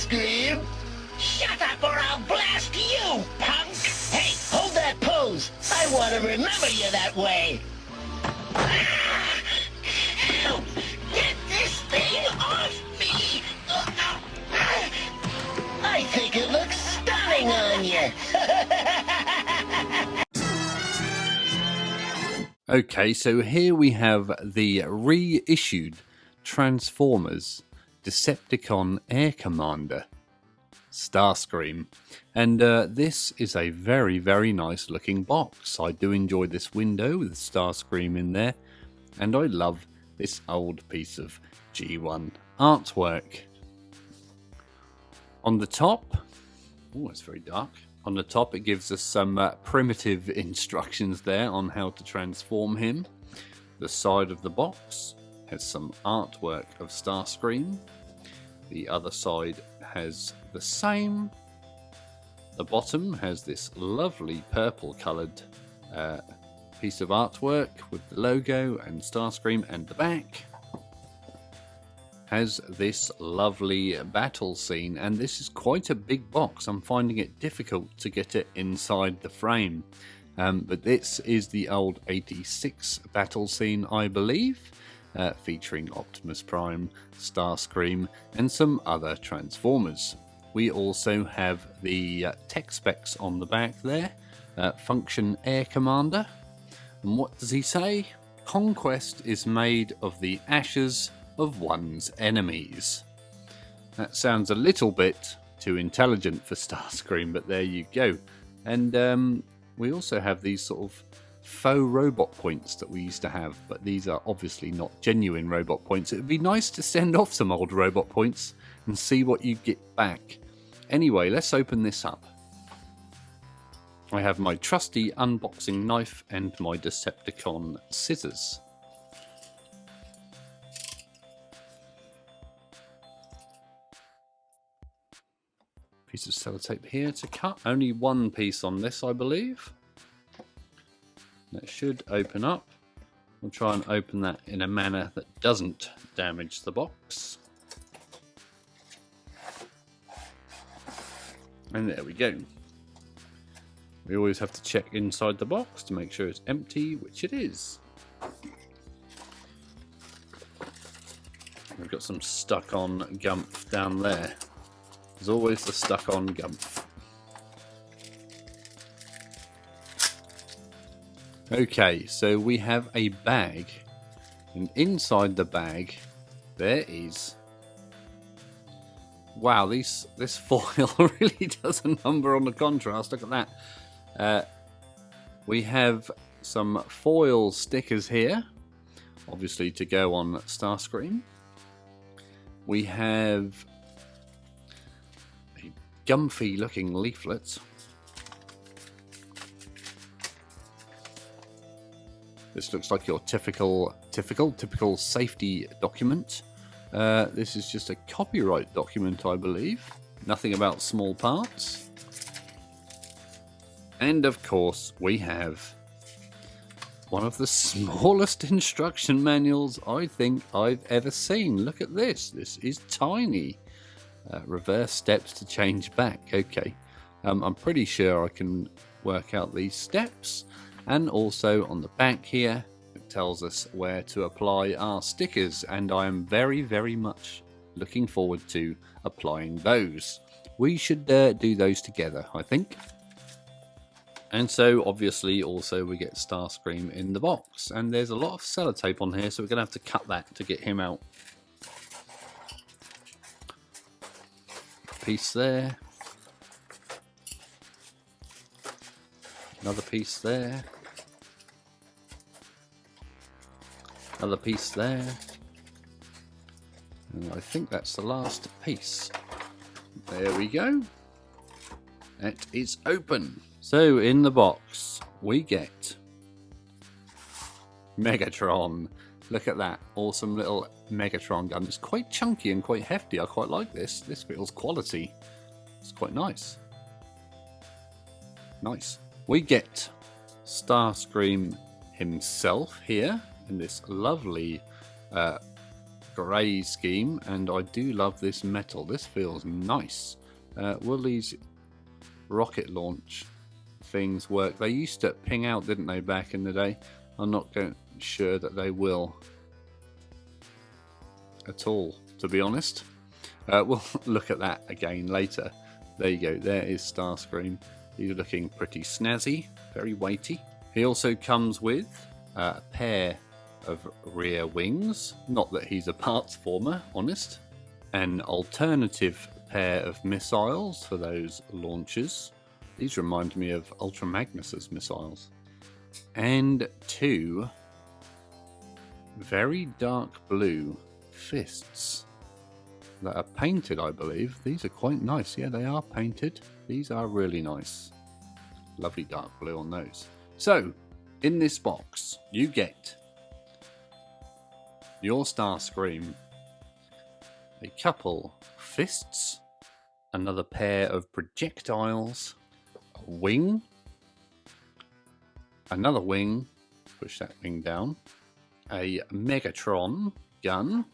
Starscream! Shut up or I'll blast you, punk! Hey, hold that pose! I want to remember you that way! Help! Get this thing off me! I think it looks stunning on you! Okay, so here we have the reissued Transformers Decepticon Air Commander, Starscream. And this is a very, very nice looking box. I do enjoy this window with Starscream in there. And I love this old piece of G1 artwork. On the top, oh, it's very dark. On the top, it gives us some primitive instructions there on how to transform him. The side of the box has some artwork of Starscream. The other side has the same. The bottom has this lovely purple coloured piece of artwork with the logo and Starscream, and the back has this lovely battle scene, and this is quite a big box. I'm finding it difficult to get it inside the frame, but this is the old 86 battle scene, I believe, featuring Optimus Prime, Starscream and some other Transformers. We also have the tech specs on the back there. Function Air Commander, and what does he say? Conquest is made of the ashes of one's enemies. That sounds a little bit too intelligent for Starscream, but there you go. And we also have these sort of faux robot points that we used to have, but these are obviously not genuine robot points. It would be nice to send off some old robot points and see what you get back. Anyway, let's open this up. I have my trusty unboxing knife and my Decepticon scissors. Piece of sellotape here to cut. Only one piece on this, I believe. That should open up. We'll try and open that in a manner that doesn't damage the box. And there we go. We always have to check inside the box to make sure it's empty, which it is. We've got some stuck-on gumph down there. There's always the stuck-on gumph. Okay, so we have a bag, and inside the bag there is... Wow, this foil really does a number on the contrast. Look at that. We have some foil stickers here, obviously to go on Starscream. We have a gumphy looking leaflet. This looks like your typical safety document. This is just a copyright document, I believe. Nothing about small parts. And of course, we have one of the smallest instruction manuals I think I've ever seen. Look at this. This is tiny. Reverse steps to change back. Okay. I'm pretty sure I can work out these steps. And also on the back here, it tells us where to apply our stickers, and I am very, very much looking forward to applying those. We should do those together, I think. And so obviously also we get Starscream in the box, and there's a lot of sellotape on here, so we're going to have to cut that to get him out. Piece there. Another piece there. Another piece there. And I think that's the last piece. There we go. It is open. So in the box we get Megatron. Look at that awesome little Megatron gun. It's quite chunky and quite hefty. I quite like this. This feels quality. It's quite nice. Nice. We get Starscream himself here in this lovely grey scheme, and I do love this metal. This feels nice. Will these rocket launch things work? They used to ping out, didn't they, back in the day? I'm not sure that they will at all, to be honest. We'll look at that again later. There you go, there is Starscream. He's looking pretty snazzy, very weighty. He also comes with a pair of rear wings, not that he's a parts former, honest. An alternative pair of missiles for those launches. These remind me of Ultra Magnus's missiles. And 2 very dark blue fists that are painted, I believe. These are quite nice. Yeah, they are painted. These are really nice. Lovely dark blue on those. So, in this box, you get your Starscream, a couple fists, another pair of projectiles, a wing, another wing, push that wing down, a Megatron gun,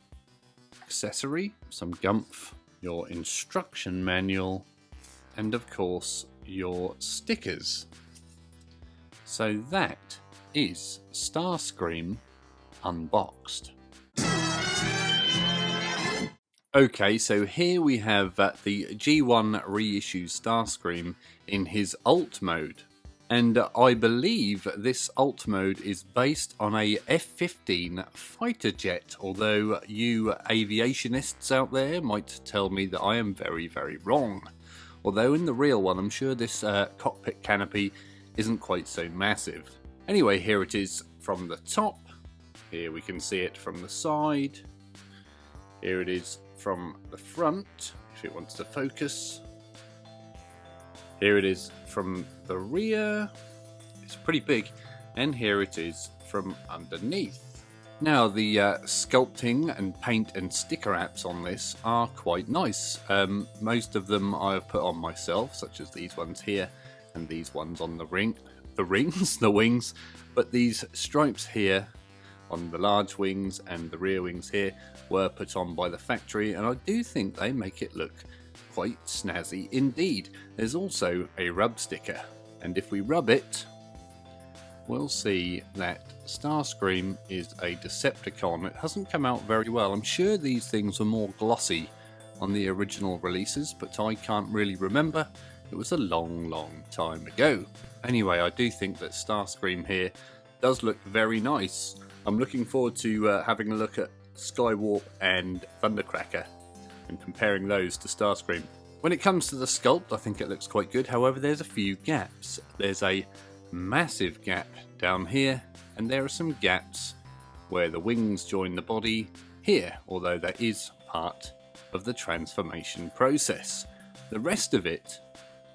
accessory, some gumph, your instruction manual, and of course your stickers. So that is Starscream unboxed. Okay, so here we have the G1 reissue Starscream in his alt mode. And I believe this alt mode is based on a F-15 fighter jet, although you aviationists out there might tell me that I am very, very wrong. Although in the real one, I'm sure this cockpit canopy isn't quite so massive. Anyway, here it is from the top. Here we can see it from the side. Here it is from the front, if it wants to focus. Here it is from the rear. It's pretty big. And here it is from underneath. Now, the sculpting and paint and sticker apps on this are quite nice. Most of them I have put on myself, such as these ones here and these ones on the wings. But these stripes here on the large wings and the rear wings here were put on by the factory, and I do think they make it look quite snazzy indeed. There's also a rub sticker, and if we rub it, we'll see that Starscream is a Decepticon. It hasn't come out very well. I'm sure these things were more glossy on the original releases, but I can't really remember. It was a long, long time ago. Anyway, I do think that Starscream here does look very nice. I'm looking forward to having a look at Skywarp and Thundercracker and comparing those to Starscream. When it comes to the sculpt, I think it looks quite good. However, there's a few gaps. There's a massive gap down here, and there are some gaps where the wings join the body here, although that is part of the transformation process. The rest of it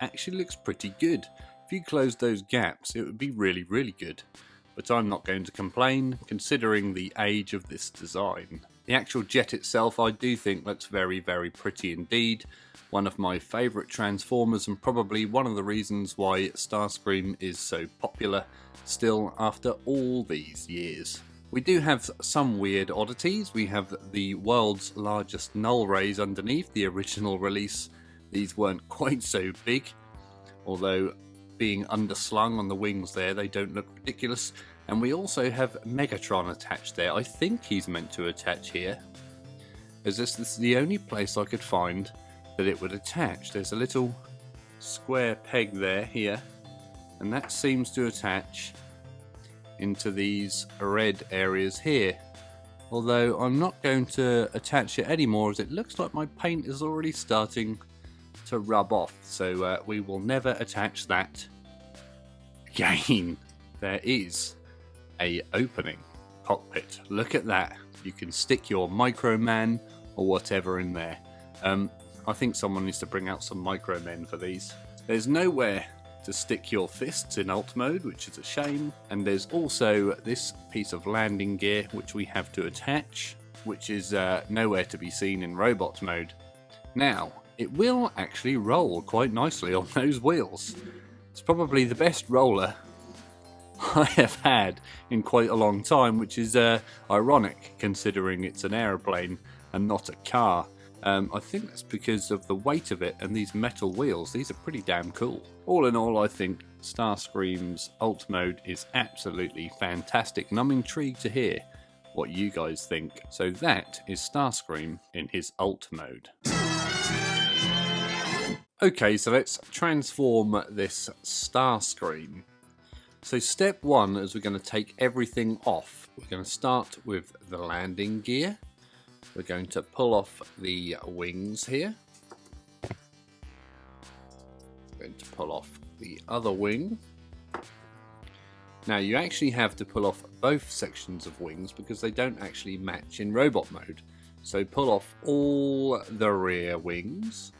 actually looks pretty good. If you close those gaps, it would be really, really good. But I'm not going to complain, considering the age of this design. The actual jet itself I do think looks very, very pretty indeed. One of my favourite Transformers, and probably one of the reasons why Starscream is so popular still after all these years. We do have some weird oddities. We have the world's largest null rays underneath the original release. These weren't quite so big, although being underslung on the wings there, they don't look ridiculous. And we also have Megatron attached there. I think he's meant to attach here, as this is the only place I could find that it would attach. There's a little square peg there, here, and that seems to attach into these red areas here. Although I'm not going to attach it anymore, as it looks like my paint is already starting to rub off, so we will never attach that again. There is a opening cockpit. Look at that. You can stick your Microman or whatever in there. I think someone needs to bring out some Micromen for these. There's nowhere to stick your fists in alt mode, which is a shame, and there's also this piece of landing gear which we have to attach, which is nowhere to be seen in robot mode. Now, it will actually roll quite nicely on those wheels. It's probably the best roller I have had in quite a long time, which is ironic considering it's an aeroplane and not a car. I think that's because of the weight of it and these metal wheels. These are pretty damn cool. All in all, I think Starscream's alt mode is absolutely fantastic, and I'm intrigued to hear what you guys think. So that is Starscream in his alt mode. Okay, so let's transform this Starscream. So step one is we're going to take everything off. We're going to start with the landing gear. We're going to pull off the wings here. We're going to pull off the other wing. Now you actually have to pull off both sections of wings because they don't actually match in robot mode. So pull off all the rear wings.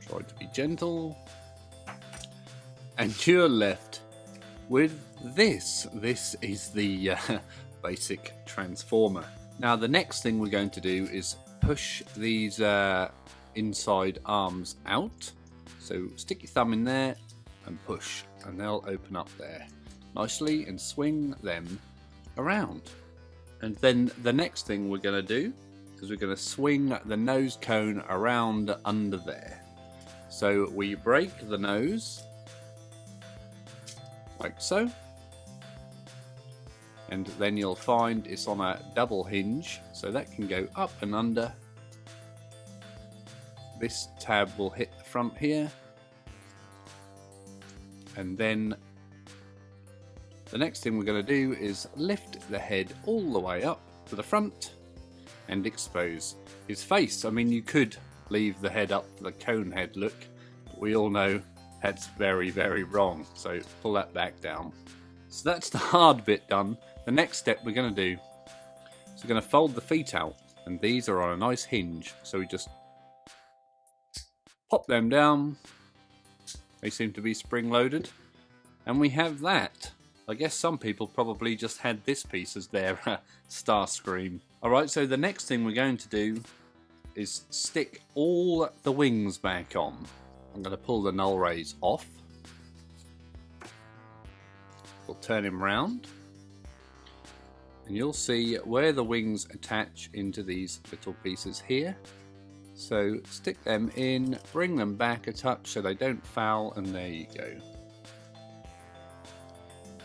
Try to be gentle. And you're left with this. This is the basic Transformer. Now the next thing we're going to do is push these inside arms out. So stick your thumb in there and push, and they'll open up there nicely, and swing them around. And then the next thing we're going to do is we're going to swing the nose cone around under there. So we break the nose like so, and then you'll find it's on a double hinge, so that can go up and under. This tab will hit the front here, and then the next thing we're going to do is lift the head all the way up to the front and expose his face. I mean, you could leave the head up for the cone head look, but we all know that's very, very wrong. So pull that back down. So that's the hard bit done. The next step we're going to do is we're going to fold the feet out, and these are on a nice hinge. So we just pop them down. They seem to be spring loaded, and we have that. I guess some people probably just had this piece as their Starscream. Alright, so the next thing we're going to do is stick all the wings back on. I'm going to pull the null rays off. We'll turn him round, and you'll see where the wings attach into these little pieces here. So stick them in, bring them back a touch so they don't foul, and there you go.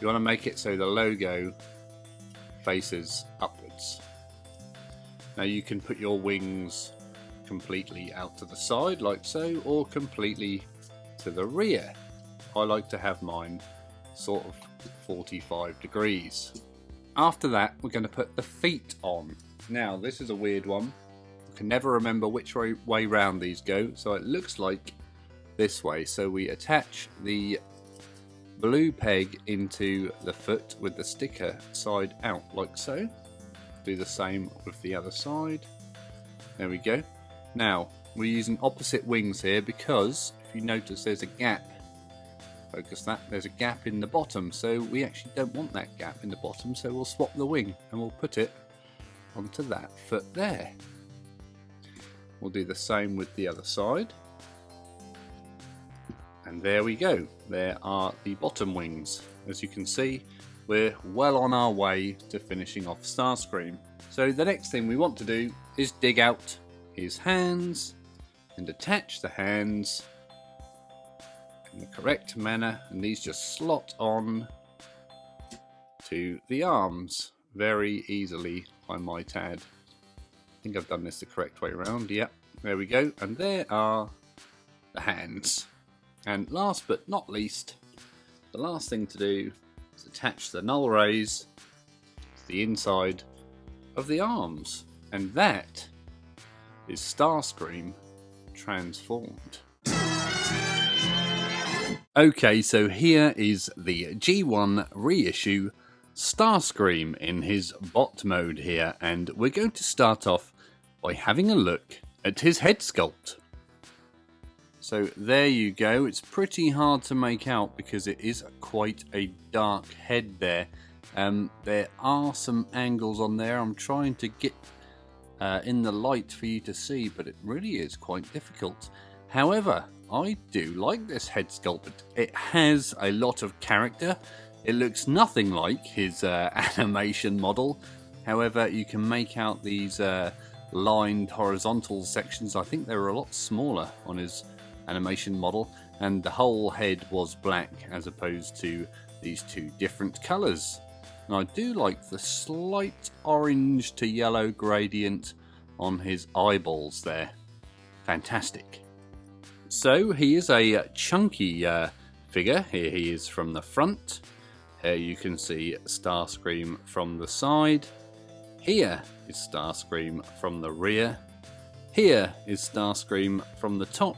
You want to make it so the logo faces upwards. Now you can put your wings completely out to the side like so, or completely to the rear. I like to have mine sort of 45 degrees. After that, we're going to put the feet on. Now this is a weird one. I can never remember which way round these go, so it looks like this way. So we attach the blue peg into the foot with the sticker side out like so. Do the same with the other side. There we go. Now we're using opposite wings here because if you notice there's a gap. Focus that, there's a gap in the bottom, so we actually don't want that gap in the bottom, so we'll swap the wing and we'll put it onto that foot there. We'll do the same with the other side. And there we go, there are the bottom wings. As you can see, we're well on our way to finishing off Starscream. So the next thing we want to do is dig out his hands and attach the hands in the correct manner, and these just slot on to the arms very easily, I might add. I think I've done this the correct way around. Yep, there we go, and there are the hands. And last but not least, the last thing to do is attach the null rays to the inside of the arms, and that is Starscream transformed. Okay, so here is the G1 reissue Starscream in his bot mode here, and we're going to start off by having a look at his head sculpt. So there you go. It's pretty hard to make out because it is quite a dark head there. There are some angles on there. I'm trying to get in the light for you to see, but it really is quite difficult. However, I do like this head sculpt. It has a lot of character. It looks nothing like his animation model. However, you can make out these lined horizontal sections. I think they were a lot smaller on his animation model, and the whole head was black as opposed to these two different colours. And I do like the slight orange to yellow gradient on his eyeballs there. Fantastic. So he is a chunky figure. Here he is from the front. Here you can see Starscream from the side. Here is Starscream from the rear. Here is Starscream from the top.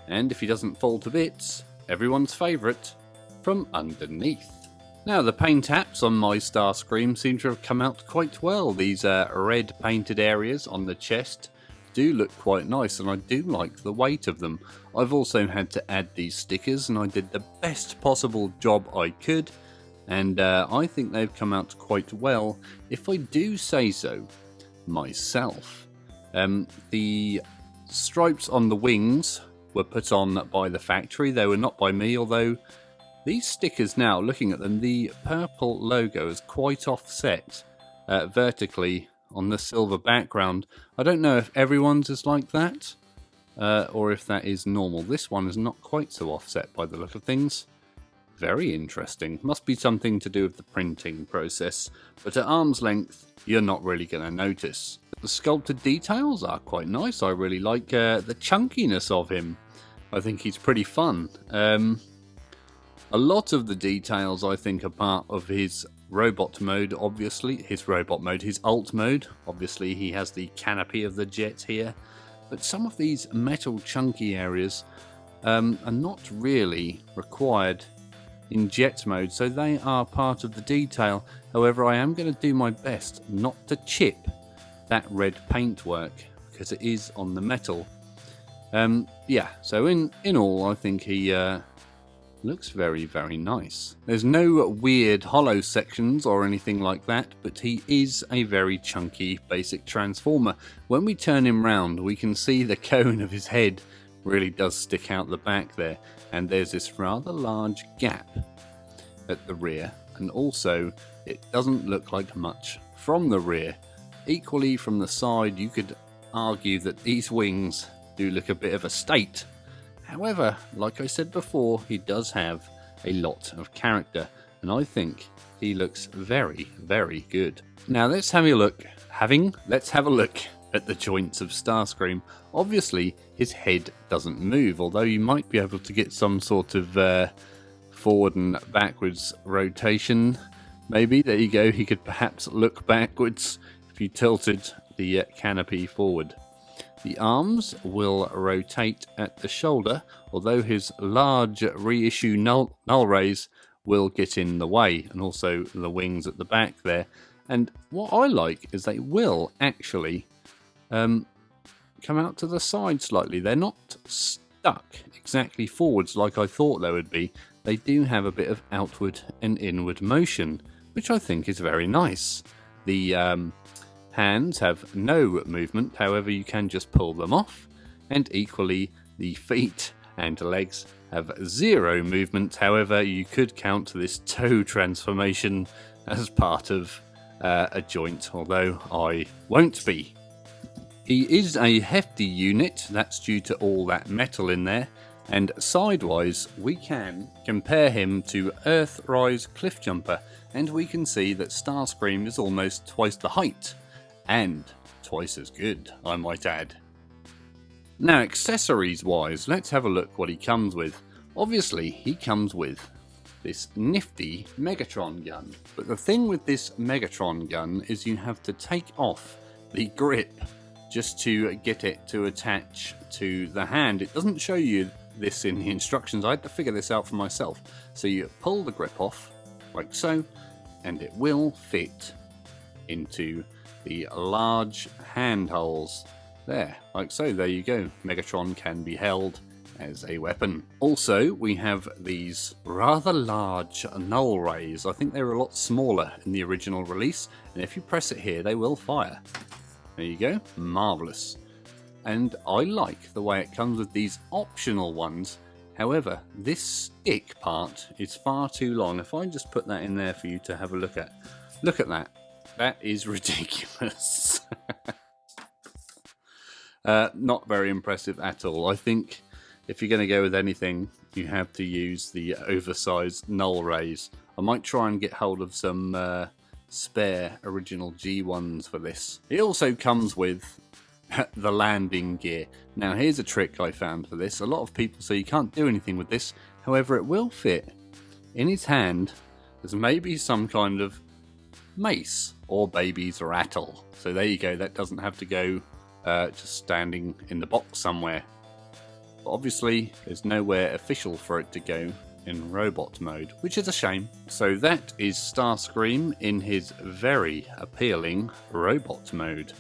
And if he doesn't fall to bits, everyone's favourite, from underneath. Now the paint apps on my Starscream seem to have come out quite well. These red painted areas on the chest do look quite nice, and I do like the weight of them. I've also had to add these stickers, and I did the best possible job I could, and I think they've come out quite well, if I do say so myself. The stripes on the wings were put on by the factory. They were not by me, although these stickers now, looking at them, the purple logo is quite offset vertically on the silver background. I don't know if everyone's is like that, or if that is normal. This one is not quite so offset by the look of things. Very interesting. Must be something to do with the printing process, but at arm's length, you're not really going to notice. The sculpted details are quite nice. I really like the chunkiness of him. I think he's pretty fun. A lot of the details, I think, are part of his robot mode, obviously. His alt mode. Obviously, he has the canopy of the jet here. But some of these metal chunky areas are not really required in jet mode, so they are part of the detail. However, I am going to do my best not to chip that red paintwork, because it is on the metal. Yeah, so in all, I think he looks very, very nice. There's no weird hollow sections or anything like that, but he is a very chunky basic Transformer. When we turn him round, we can see the cone of his head really does stick out the back there, and there's this rather large gap at the rear, and also it doesn't look like much from the rear. Equally from the side, you could argue that these wings do look a bit of a state. However, like I said before, he does have a lot of character, and I think he looks very, very good. Now let's have a look. Let's have a look at the joints of Starscream. Obviously, his head doesn't move, although you might be able to get some sort of forward and backwards rotation. Maybe, there you go, he could perhaps look backwards if you tilted the canopy forward. The arms will rotate at the shoulder, although his large reissue null rays will get in the way, and also the wings at the back there. And what I like is they will actually come out to the side slightly. They're not stuck exactly forwards like I thought they would be. They do have a bit of outward and inward motion, which I think is very nice. The hands have no movement, however you can just pull them off, and equally the feet and legs have zero movement. However, you could count this toe transformation as part of a joint, although I won't be. He is a hefty unit, that's due to all that metal in there, and sidewise we can compare him to Earthrise Cliffjumper, and we can see that Starscream is almost twice the height, and twice as good, I might add. Now, accessories wise, let's have a look what he comes with. Obviously, he comes with this nifty Megatron gun, but the thing with this Megatron gun is you have to take off the grip just to get it to attach to the hand. It doesn't show you this in the instructions. I had to figure this out for myself. So you pull the grip off, like so, and it will fit into the large hand holes there, like so. There you go. Megatron can be held as a weapon. Also, we have these rather large null rays. I think they were a lot smaller in the original release, and if you press it here, they will fire. There you go, marvellous. And I like the way it comes with these optional ones. However, this stick part is far too long. If I just put that in there for you to have a look at. Look at that. That is ridiculous. Not very impressive at all. I think if you're going to go with anything, you have to use the oversized null rays. I might try and get hold of some spare original G1s for this. It also comes with the landing gear. Now here's a trick I found for this. A lot of people say you can't do anything with this. However, it will fit. In his hand, there's maybe some kind of mace or baby's rattle. So there you go. That doesn't have to go just standing in the box somewhere. But obviously, there's nowhere official for it to go in robot mode, which is a shame. So that is Starscream in his very appealing robot mode.